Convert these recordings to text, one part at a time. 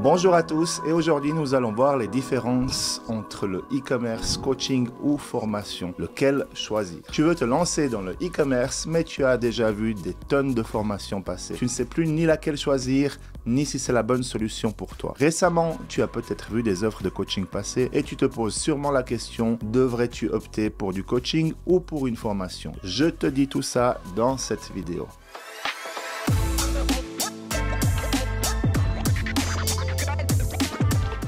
Bonjour à tous et aujourd'hui nous allons voir les différences entre le e-commerce, coaching ou formation. Lequel choisir? Tu veux te lancer dans le e-commerce mais tu as déjà vu des tonnes de formations passer. Tu ne sais plus ni laquelle choisir ni si c'est la bonne solution pour toi. Récemment, tu as peut-être vu des offres de coaching passer et tu te poses sûrement la question, devrais-tu opter pour du coaching ou pour une formation? Je te dis tout ça dans cette vidéo.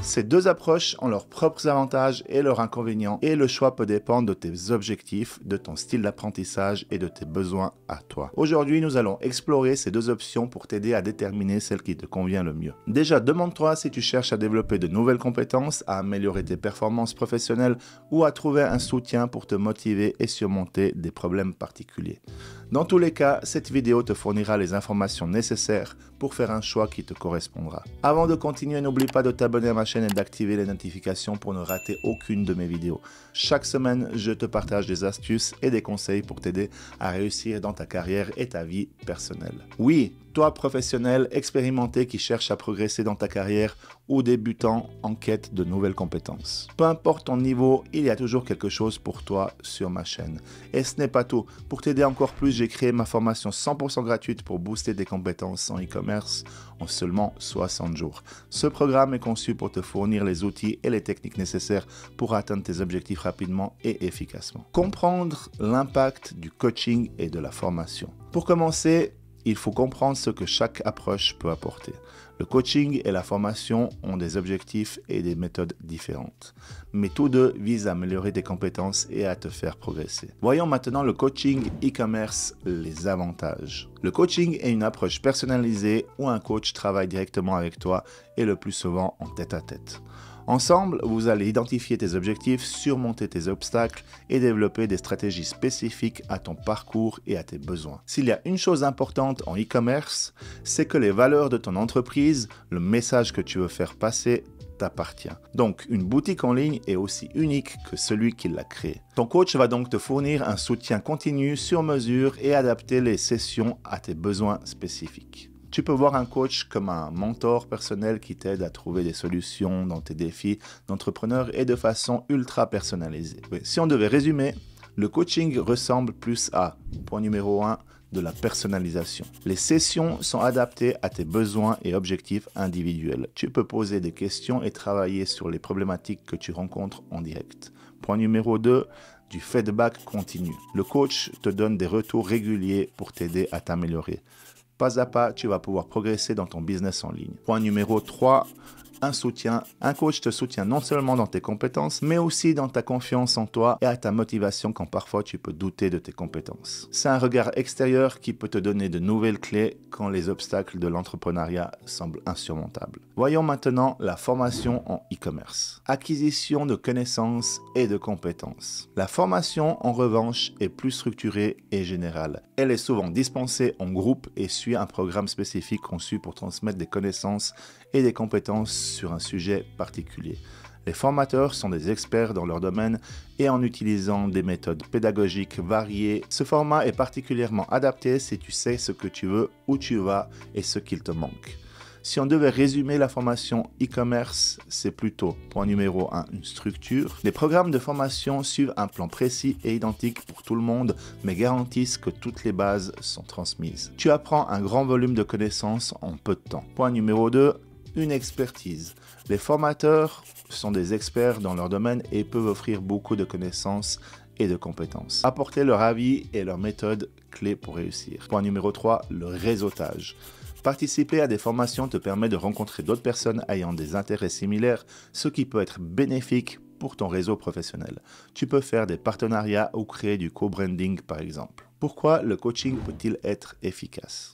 Ces deux approches ont leurs propres avantages et leurs inconvénients et le choix peut dépendre de tes objectifs, de ton style d'apprentissage et de tes besoins à toi. Aujourd'hui, nous allons explorer ces deux options pour t'aider à déterminer celle qui te convient le mieux. Déjà, demande-toi si tu cherches à développer de nouvelles compétences, à améliorer tes performances professionnelles ou à trouver un soutien pour te motiver et surmonter des problèmes particuliers. Dans tous les cas, cette vidéo te fournira les informations nécessaires pour faire un choix qui te correspondra. Avant de continuer, n'oublie pas de t'abonner à ma chaîne et d'activer les notifications pour ne rater aucune de mes vidéos. Chaque semaine, je te partage des astuces et des conseils pour t'aider à réussir dans ta carrière et ta vie personnelle. Oui, toi professionnel expérimenté qui cherche à progresser dans ta carrière ou débutant en quête de nouvelles compétences. Peu importe ton niveau, il y a toujours quelque chose pour toi sur ma chaîne. Et ce n'est pas tout. Pour t'aider encore plus, j'ai créé ma formation 100% gratuite pour booster tes compétences en e-commerce en seulement 60 jours. Ce programme est conçu pour te fournir les outils et les techniques nécessaires pour atteindre tes objectifs rapidement et efficacement. Comprendre l'impact du coaching et de la formation. Pour commencer, il faut comprendre ce que chaque approche peut apporter. Le coaching et la formation ont des objectifs et des méthodes différentes, mais tous deux visent à améliorer tes compétences et à te faire progresser. Voyons maintenant le coaching e-commerce, les avantages. Le coaching est une approche personnalisée où un coach travaille directement avec toi et le plus souvent en tête-à-tête. Ensemble, vous allez identifier tes objectifs, surmonter tes obstacles et développer des stratégies spécifiques à ton parcours et à tes besoins. S'il y a une chose importante en e-commerce, c'est que les valeurs de ton entreprise, le message que tu veux faire passer, t'appartient. Donc, une boutique en ligne est aussi unique que celui qui l'a créée. Ton coach va donc te fournir un soutien continu, sur mesure et adapter les sessions à tes besoins spécifiques. Tu peux voir un coach comme un mentor personnel qui t'aide à trouver des solutions dans tes défis d'entrepreneur et de façon ultra personnalisée. Si on devait résumer, le coaching ressemble plus à, point numéro 1, de la personnalisation. Les sessions sont adaptées à tes besoins et objectifs individuels. Tu peux poser des questions et travailler sur les problématiques que tu rencontres en direct. Point numéro 2, du feedback continu. Le coach te donne des retours réguliers pour t'aider à t'améliorer. Pas à pas, tu vas pouvoir progresser dans ton business en ligne. Point numéro 3, un soutien. Un coach te soutient non seulement dans tes compétences, mais aussi dans ta confiance en toi et à ta motivation quand parfois tu peux douter de tes compétences. C'est un regard extérieur qui peut te donner de nouvelles clés quand les obstacles de l'entrepreneuriat semblent insurmontables. Voyons maintenant la formation en e-commerce. Acquisition de connaissances et de compétences. La formation, en revanche, est plus structurée et générale. Elle est souvent dispensée en groupe et suit un programme spécifique conçu pour transmettre des connaissances et des compétences sur un sujet particulier. Les formateurs sont des experts dans leur domaine et en utilisant des méthodes pédagogiques variées. Ce format est particulièrement adapté si tu sais ce que tu veux, où tu vas et ce qu'il te manque. Si on devait résumer la formation e-commerce, c'est plutôt, point numéro 1, une structure. Les programmes de formation suivent un plan précis et identique pour tout le monde, mais garantissent que toutes les bases sont transmises. Tu apprends un grand volume de connaissances en peu de temps. Point numéro 2, une expertise. Les formateurs sont des experts dans leur domaine et peuvent offrir beaucoup de connaissances et de compétences. Apporter leur avis et leur méthode clés pour réussir. Point numéro 3, le réseautage. Participer à des formations te permet de rencontrer d'autres personnes ayant des intérêts similaires, ce qui peut être bénéfique pour ton réseau professionnel. Tu peux faire des partenariats ou créer du co-branding par exemple. Pourquoi le coaching peut-il être efficace?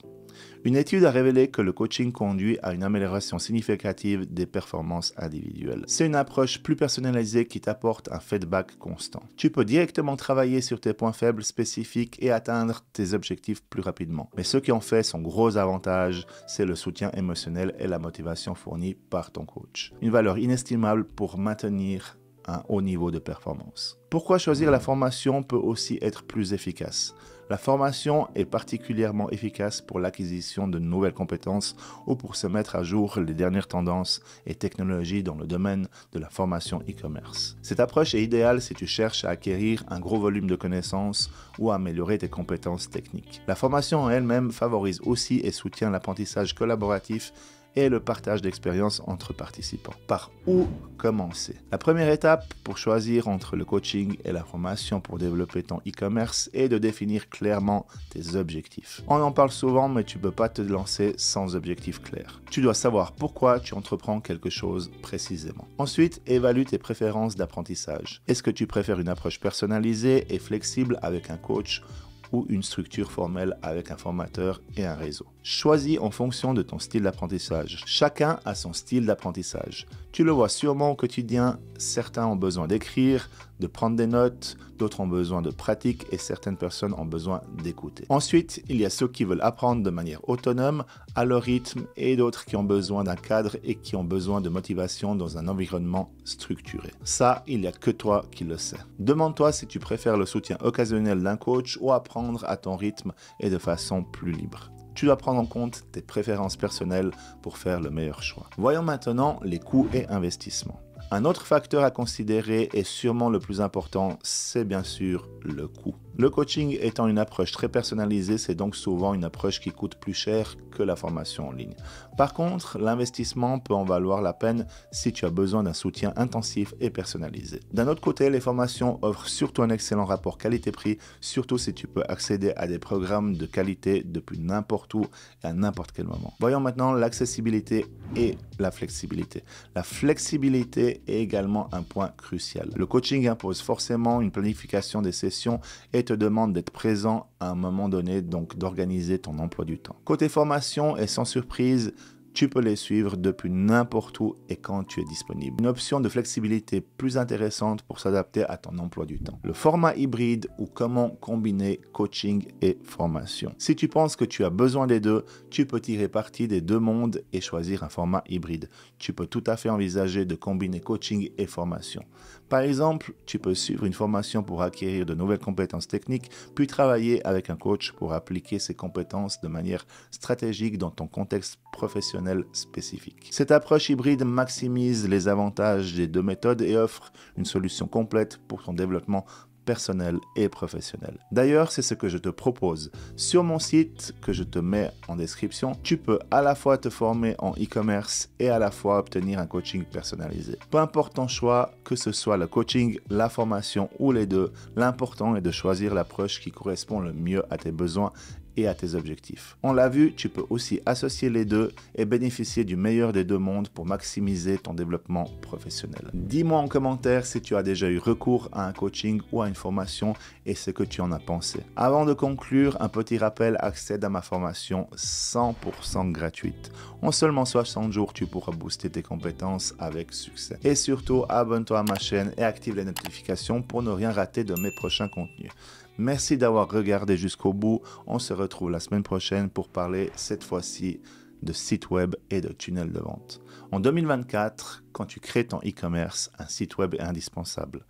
Une étude a révélé que le coaching conduit à une amélioration significative des performances individuelles. C'est une approche plus personnalisée qui t'apporte un feedback constant. Tu peux directement travailler sur tes points faibles spécifiques et atteindre tes objectifs plus rapidement. Mais ce qui en fait son gros avantage, c'est le soutien émotionnel et la motivation fournie par ton coach. Une valeur inestimable pour maintenir un haut niveau de performance. Pourquoi choisir la formation peut aussi être plus efficace? La formation est particulièrement efficace pour l'acquisition de nouvelles compétences ou pour se mettre à jour les dernières tendances et technologies dans le domaine de la formation e-commerce. Cette approche est idéale si tu cherches à acquérir un gros volume de connaissances ou à améliorer tes compétences techniques. La formation en elle-même favorise aussi et soutient l'apprentissage collaboratif et le partage d'expériences entre participants. Par où commencer? La première étape pour choisir entre le coaching et la formation pour développer ton e-commerce est de définir clairement tes objectifs. On en parle souvent, mais tu ne peux pas te lancer sans objectif clair. Tu dois savoir pourquoi tu entreprends quelque chose précisément. Ensuite, évalue tes préférences d'apprentissage. Est-ce que tu préfères une approche personnalisée et flexible avec un coach ou une structure formelle avec un formateur et un réseau? Choisis en fonction de ton style d'apprentissage. Chacun a son style d'apprentissage. Tu le vois sûrement au quotidien, certains ont besoin d'écrire, de prendre des notes, d'autres ont besoin de pratique et certaines personnes ont besoin d'écouter. Ensuite, il y a ceux qui veulent apprendre de manière autonome, à leur rythme, et d'autres qui ont besoin d'un cadre et qui ont besoin de motivation dans un environnement structuré. Ça, il n'y a que toi qui le sais. Demande-toi si tu préfères le soutien occasionnel d'un coach ou apprendre à ton rythme et de façon plus libre. Tu dois prendre en compte tes préférences personnelles pour faire le meilleur choix. Voyons maintenant les coûts et investissements. Un autre facteur à considérer et sûrement le plus important, c'est bien sûr le coût. Le coaching étant une approche très personnalisée, c'est donc souvent une approche qui coûte plus cher que la formation en ligne. Par contre, l'investissement peut en valoir la peine si tu as besoin d'un soutien intensif et personnalisé. D'un autre côté, les formations offrent surtout un excellent rapport qualité-prix, surtout si tu peux accéder à des programmes de qualité depuis n'importe où et à n'importe quel moment. Voyons maintenant l'accessibilité et la flexibilité. La flexibilité est également un point crucial. Le coaching impose forcément une planification des sessions et te demande d'être présent à un moment donné, donc d'organiser ton emploi du temps. Côté formation et sans surprise, tu peux les suivre depuis n'importe où et quand tu es disponible. Une option de flexibilité plus intéressante pour s'adapter à ton emploi du temps. Le format hybride ou comment combiner coaching et formation. Si tu penses que tu as besoin des deux, tu peux tirer parti des deux mondes et choisir un format hybride. Tu peux tout à fait envisager de combiner coaching et formation. Par exemple, tu peux suivre une formation pour acquérir de nouvelles compétences techniques, puis travailler avec un coach pour appliquer ces compétences de manière stratégique dans ton contexte professionnel spécifique. Cette approche hybride maximise les avantages des deux méthodes et offre une solution complète pour ton développement personnel et professionnel. D'ailleurs, c'est ce que je te propose. Sur mon site que je te mets en description, tu peux à la fois te former en e-commerce et à la fois obtenir un coaching personnalisé. Peu importe ton choix, que ce soit le coaching, la formation ou les deux, l'important est de choisir l'approche qui correspond le mieux à tes besoins et à tes objectifs. On l'a vu, tu peux aussi associer les deux et bénéficier du meilleur des deux mondes pour maximiser ton développement professionnel. Dis-moi en commentaire si tu as déjà eu recours à un coaching ou à une formation et ce que tu en as pensé. Avant de conclure, un petit rappel, accède à ma formation 100% gratuite. En seulement 60 jours, tu pourras booster tes compétences avec succès. Et surtout, abonne-toi à ma chaîne et active les notifications pour ne rien rater de mes prochains contenus. Merci d'avoir regardé jusqu'au bout. On se retrouve la semaine prochaine pour parler cette fois-ci de site web et de tunnel de vente. En 2024, quand tu crées ton e-commerce, un site web est indispensable.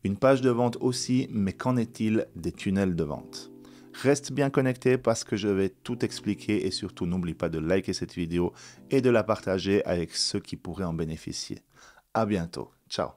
Une page de vente aussi, mais qu'en est-il des tunnels de vente? Reste bien connecté parce que je vais tout expliquer et surtout n'oublie pas de liker cette vidéo et de la partager avec ceux qui pourraient en bénéficier. À bientôt. Ciao.